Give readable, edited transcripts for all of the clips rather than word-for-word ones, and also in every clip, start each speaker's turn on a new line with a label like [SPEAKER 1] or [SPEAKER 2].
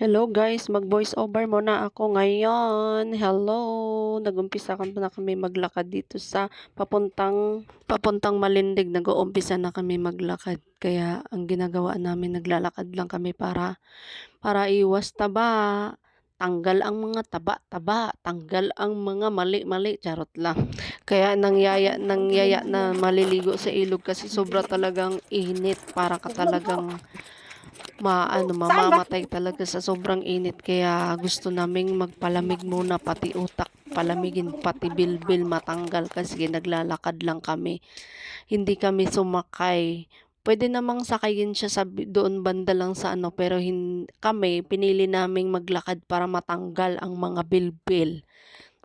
[SPEAKER 1] Hello guys, mag-voice over muna ako ngayon. Hello, nag-umpisa na kami maglakad dito sa papuntang Malindig. Nag-uumpisa na kami maglakad. Kaya ang ginagawa namin, naglalakad lang kami para iwas taba. Tanggal ang mga taba-taba, tanggal ang mga mali-mali, charot lang. Kaya nangyaya na maliligo sa ilog kasi sobra talagang init, para ka talagang mamamatay talaga sa sobrang init. Kaya gusto naming magpalamig muna, pati utak palamigin, pati bilbil matanggal kasi naglalakad lang kami. Hindi kami sumakay. Pwede namang sakayin siya doon banda lang sa pero kami pinili naming maglakad para matanggal ang mga bilbil.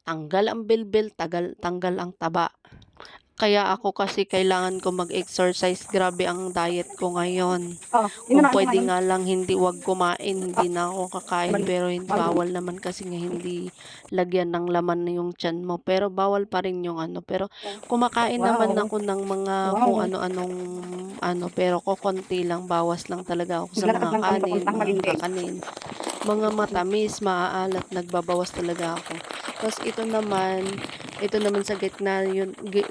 [SPEAKER 1] Tanggal ang bilbil, tanggal ang taba. Kaya ako kasi kailangan ko mag-exercise. Grabe ang diet ko ngayon. Kung pwede nga lang wag kumain, hindi na ako kakain. Pero bawal naman kasi nga hindi lagyan ng laman na yung tiyan mo. Pero bawal pa rin yung Pero kumakain naman ako ng mga kung ano-anong pero konti lang, bawas lang talaga ako sa mga kanin, mga kakanin. Mga matamis, maaalat, nagbabawas talaga ako. Tapos ito naman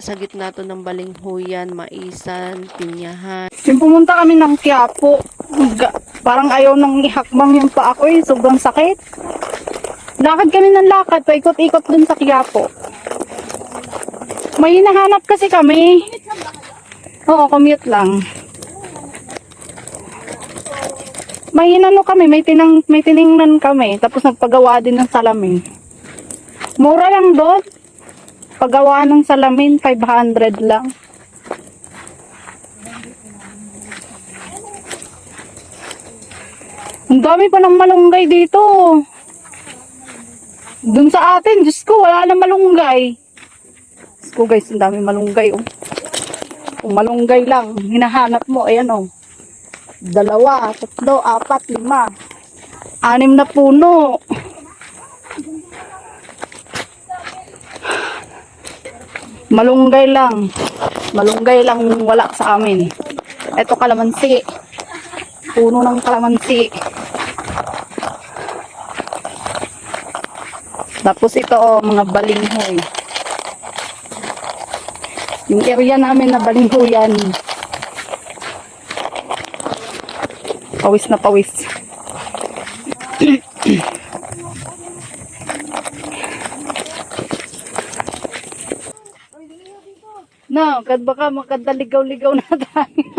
[SPEAKER 1] sa gitna to ng balinghoyan, maisan, pinyahan.
[SPEAKER 2] Yung pumunta kami ng Quiapo, parang ayaw nang ihakbang yung paa ko sobrang sakit. Lakad kami ng lakad, paikot-ikot dun sa Quiapo. May hinahanap kasi kami. Oo, commute lang. May kami, may tiningnan kami, tapos nagpagawa din ng salamin. Mura lang doon. Paggawa ng salamin, 500 lang. Ang dami pa ng malunggay dito. Dun sa atin, Diyos ko, wala na malunggay. Diyos ko guys, ang dami malunggay. Kung malunggay lang, hinahanap mo, ayan 2, 3, 4, 5, 6 na puno. Malunggay lang wala sa amin. Ito kalamansi. Puno ng kalamansi. Tapos ito mga balinghoy. Yung area namin na balinghoyan. Pawis na pawis. No, baka makadaligaw-ligaw na tayo.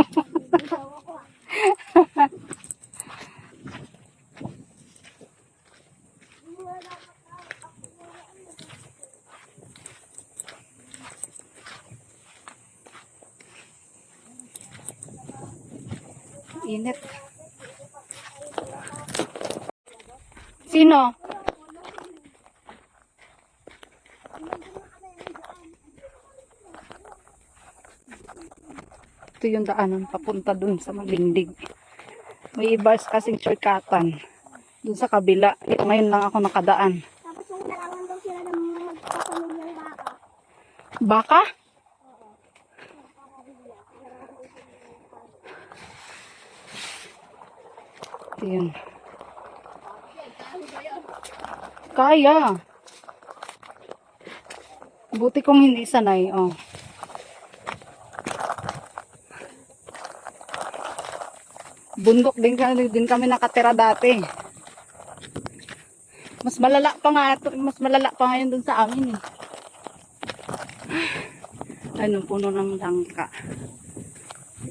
[SPEAKER 2] Init. Sino? Ito yung daanan papunta dun sa Malindig. May iba kasing shortcutan dun sa kabila. Ngayon lang ako nakadaan.
[SPEAKER 3] Tapos yung kailangan daw sila ng magpapamilyang baka.
[SPEAKER 2] Baka? Ito yun. Kaya. Buti kong hindi sanay. Bundok din kami nakatira dati. Mas malala pa ngayon dun sa amin Ano, puno ng langka.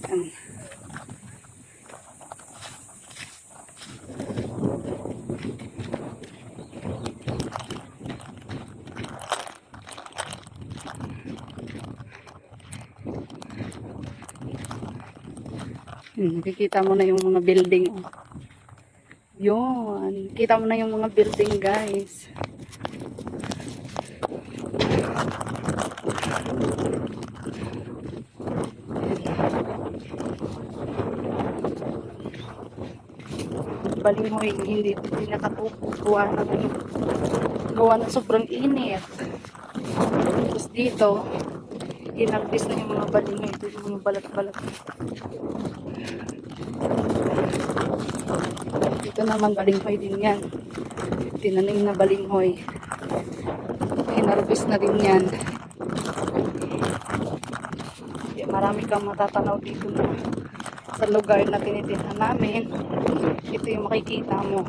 [SPEAKER 2] Ayan. Nakikita mo na yung mga building. Yun. Kita mo na yung mga building, guys. Balinghoy, hindi nakatukuha na gawa na sobrang init. Tapos dito, inagpis na yung mga balinghoy. Ito yung mga balat-balat. Dito naman balinghoy din yan. Tinanim na balinghoy. Hinarvest na din yan. Marami kang matatanaw dito na sa lugar na tinitirhan namin. Ito yung makikita mo.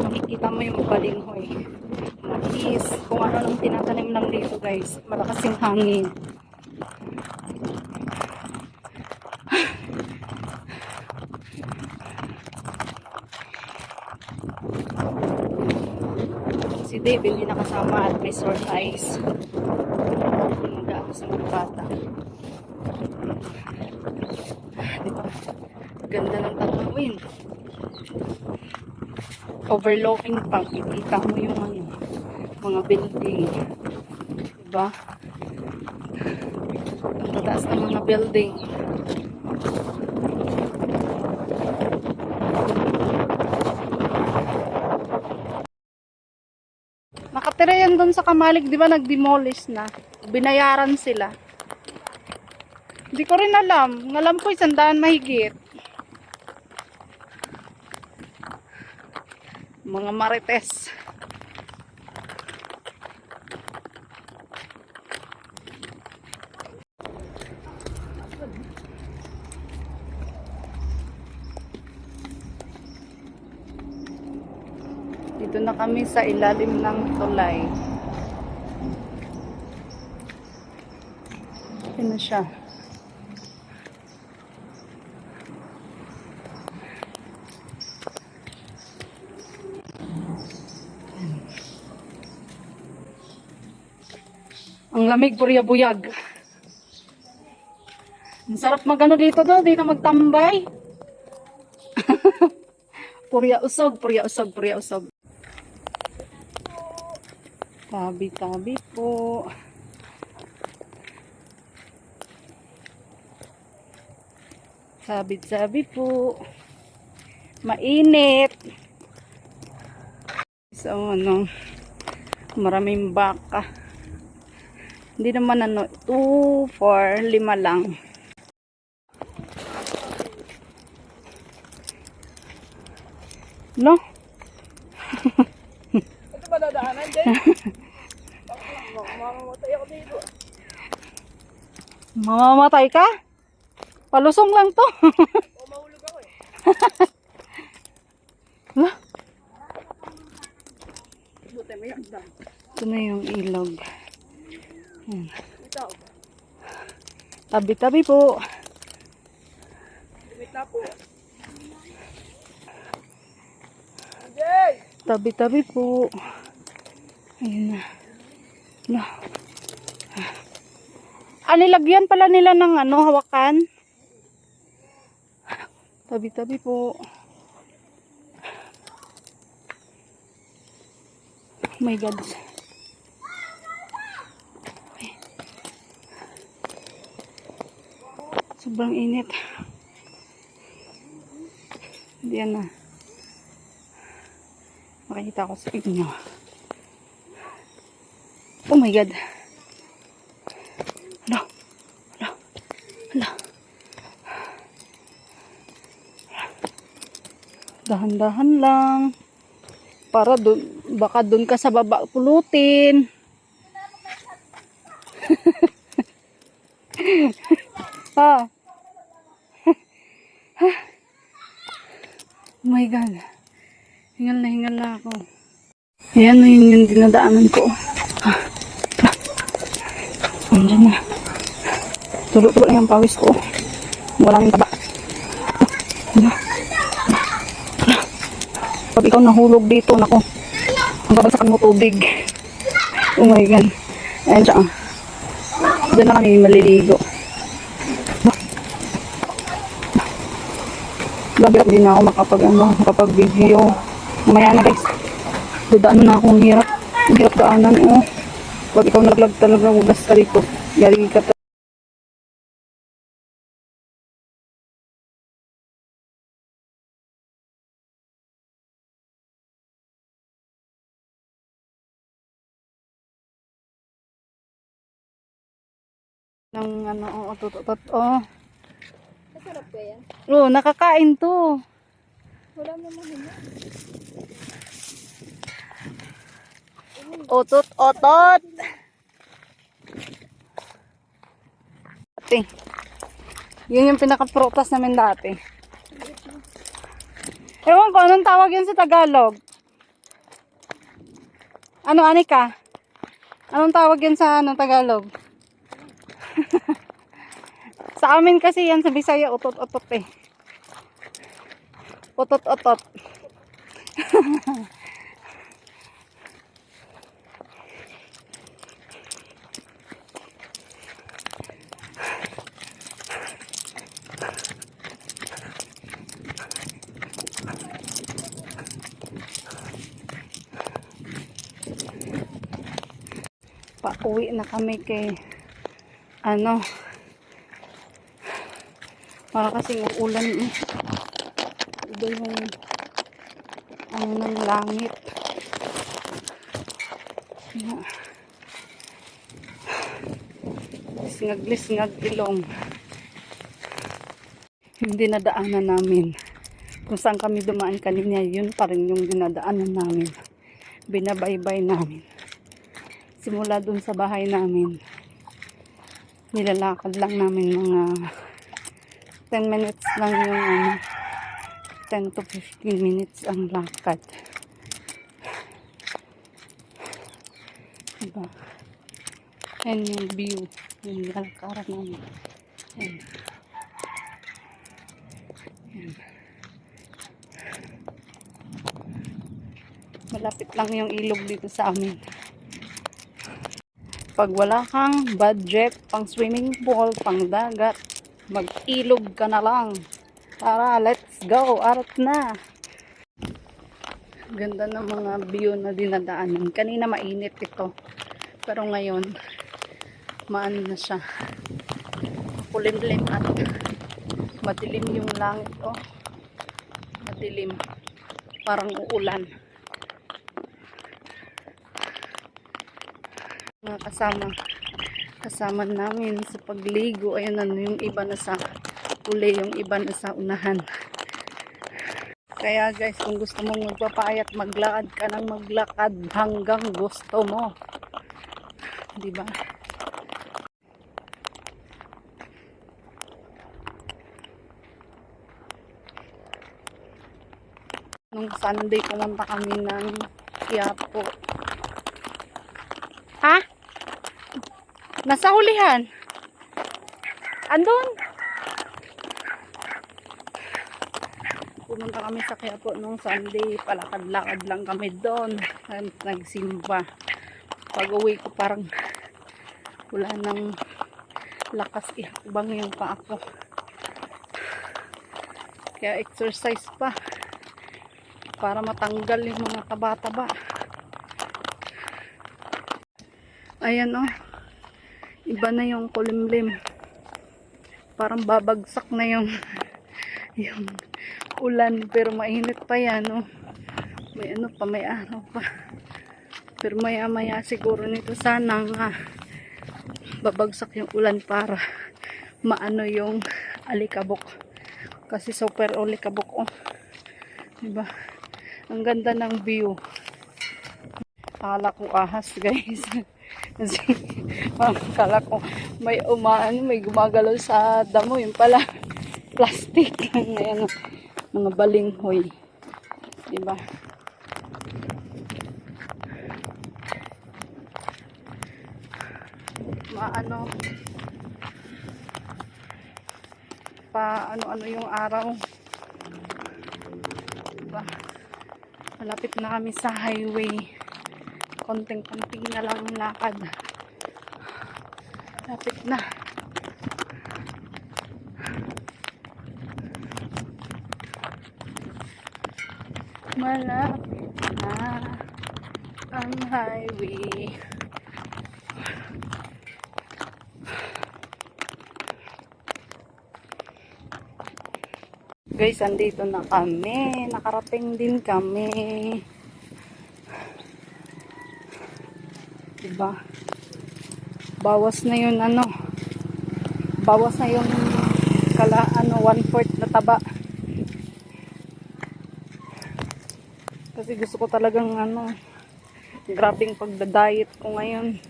[SPEAKER 2] Makikita mo yung balinghoy. Mais, kung ano nang tinatanim lang dito guys. Malakas yung hangin. Si Dave hindi nakasama at may sore eyes. Nag-aano sa mga bata. Diba? Ganda ng tanawin. Overlooking pa. Ikita mo yung ano, mga building. Diba? Ang tataas ng mga building. Nakatira yan doon sa Kamalig, di ba nag-demolish na? Binayaran sila. Hindi ko rin alam. Alam ko 100 mahigit. Mga marites. Dito na kami sa ilalim ng tulay. Yan na siya. Ang lamig, purya-buyag. Ang sarap magano dito do, di na magtambay. Purya usog, purya usog, purya usog. Tabi-tabi po. Sabi-sabi po. Mainit. So, ano, maraming baka. Hindi naman ano, 2, 4, 5 lang. No?
[SPEAKER 3] Ito ba dadaanan din? Mamamatay ako dito.
[SPEAKER 2] Mamamatay ka? Palusong lang to.
[SPEAKER 3] O mahulog ako eh.
[SPEAKER 2] Hala,
[SPEAKER 3] Buti may hagdan.
[SPEAKER 2] ito na yung ilog.
[SPEAKER 3] Ito.
[SPEAKER 2] Tabi-tabi po.
[SPEAKER 3] Limit na po. Jay!
[SPEAKER 2] Tabi-tabi po. Ayun na. No. Nilagyan pala nila ng ano, hawakan. Tabi-tabi po. Oh my God. Sobrang init. Hindi yan na. Makikita ko sa inyo. Oh my God. Hala. Hala. Hala. Dahan-dahan lang. Para dun, baka dun ka sa baba pulutin. Ah. Oh my God. Hingal na ako. Ayan na yung dinadaanan ko. Andiyan na. Tulo-tulo na yung pawis ko. Wala nang taba. Pag ikaw nahulog dito, nako. Ang babagsakan mo tubig. Oh my God. Ayan siya. Diyan na kami maliligo. Gabi din na ako makapag-video. Mamaya na guys. Dadaan na akong hirap. Hirap daanan. Oh. Pag ikaw naglag talaga, ugas ka rito. Yari ka ng ano, tutot. Oh.
[SPEAKER 3] Masarap ba yan?
[SPEAKER 2] Oh, nakakain to.
[SPEAKER 3] Wala naman yun.
[SPEAKER 2] Otot, otot! Ate, yun yung pinaka-protas namin dati. Ewan ko, anong tawag yun sa Tagalog? Ano, Anika? Anong tawag yun sa Tagalog? Sa amin kasi yan sa Bisaya, otot-otot eh. Otot-otot. Pauwi na kami kay para kasing uulan eh. Iba yung ng langit. Lisngag ilong. Yung dinadaanan namin. Kung saan kami dumaan kanina, yun pa rin yung dinadaanan namin. Binabaybay namin. Simula dun sa bahay namin, nilalakad lang namin mga 10 minutes lang yung 10 to 15 minutes ang lakad. Diba? Yan yung view, yung nilalakaran namin. Yan. Yan. Malapit lang yung ilog dito sa amin. Pag wala kang budget pang swimming pool, pang dagat, mag-ilog ka na lang. Tara, let's go! Arat na! Ganda ng mga view na dinadaanan. Kanina mainit ito. Pero ngayon, maano na siya. Kulimlim at madilim yung langit. Oh. Madilim. Parang uulan. Mga kasama namin sa pagligo. Ayun, yung iba na sa uli, yung iba na sa unahan. Kaya guys, kung gusto mong magpapayat, maglakad ka ng maglakad hanggang gusto mo, diba? Nung Sunday pumunta kami ng Quiapo. Ha? Nasa hulihan. Andun. Pumunta kami sa Quiapo nung Sunday. Palakad-lakad lang kami doon. Nagsimba. Pag uwi ko parang wala nang lakas ihakbang yung paa ko. Kaya exercise pa. Para matanggal yung mga taba-taba. Ayan oh. Iba na yung kulimlim. Parang babagsak na yung ulan, pero mainit pa yan oh. May ano pa, may araw pa. Pero maya maya siguro nito sana nga babagsak yung ulan para maano yung alikabok. Kasi super alikabok oh. Diba? Ang ganda ng view. Akala ko ahas guys. Kasi akala ko may may gumagalaw sa damo, yun pala plastic. Ayan, mga balinghoy, diba? Maano pa ano yung araw, diba? Malapit na kami sa highway. Konting-konting na lang ang lakad. Lapit na. Malapit na ang highway. Guys, andito na kami. Nakarating din kami. Diba? Bawas na yun bawas na yung 1/4 na taba. Kasi gusto ko talagang grabing pagda-diet ko ngayon.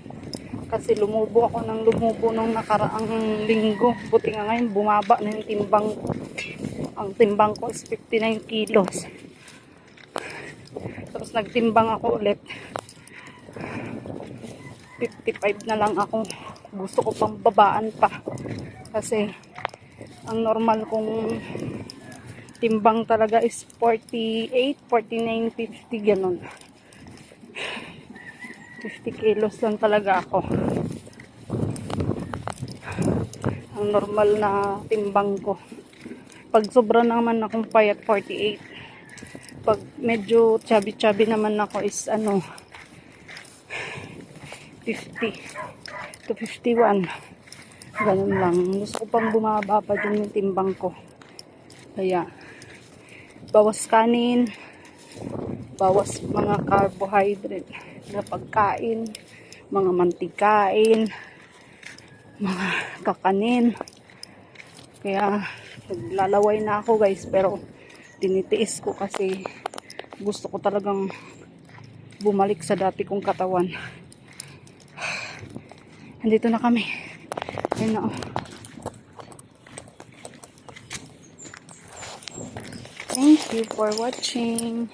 [SPEAKER 2] Kasi lumubo ako ng lumubo nung nakaraang linggo. Buti nga ngayon bumaba na yung timbang ko. Ang timbang ko is 59 kilos. Tapos nagtimbang ako ulit. 55 na lang ako. Gusto ko pang babaan pa. Kasi ang normal kong timbang talaga is 48, 49, 50 ganun. 50 kilos lang talaga ako. Ang normal na timbang ko. Pag sobra naman akong payat, 48. Pag medyo chubby-chubby naman ako is 50 to 51. Ganun lang. Gusto ko pang bumaba pa din yung timbang ko. Kaya, bawas kanin, bawas mga carbohydrate na pagkain, mga mantikain, mga kakanin. Kaya, naglalaway na ako guys, pero tinitiis ko kasi gusto ko talagang bumalik sa dati kong katawan. Andito na kami. Ayun na. Thank you for watching.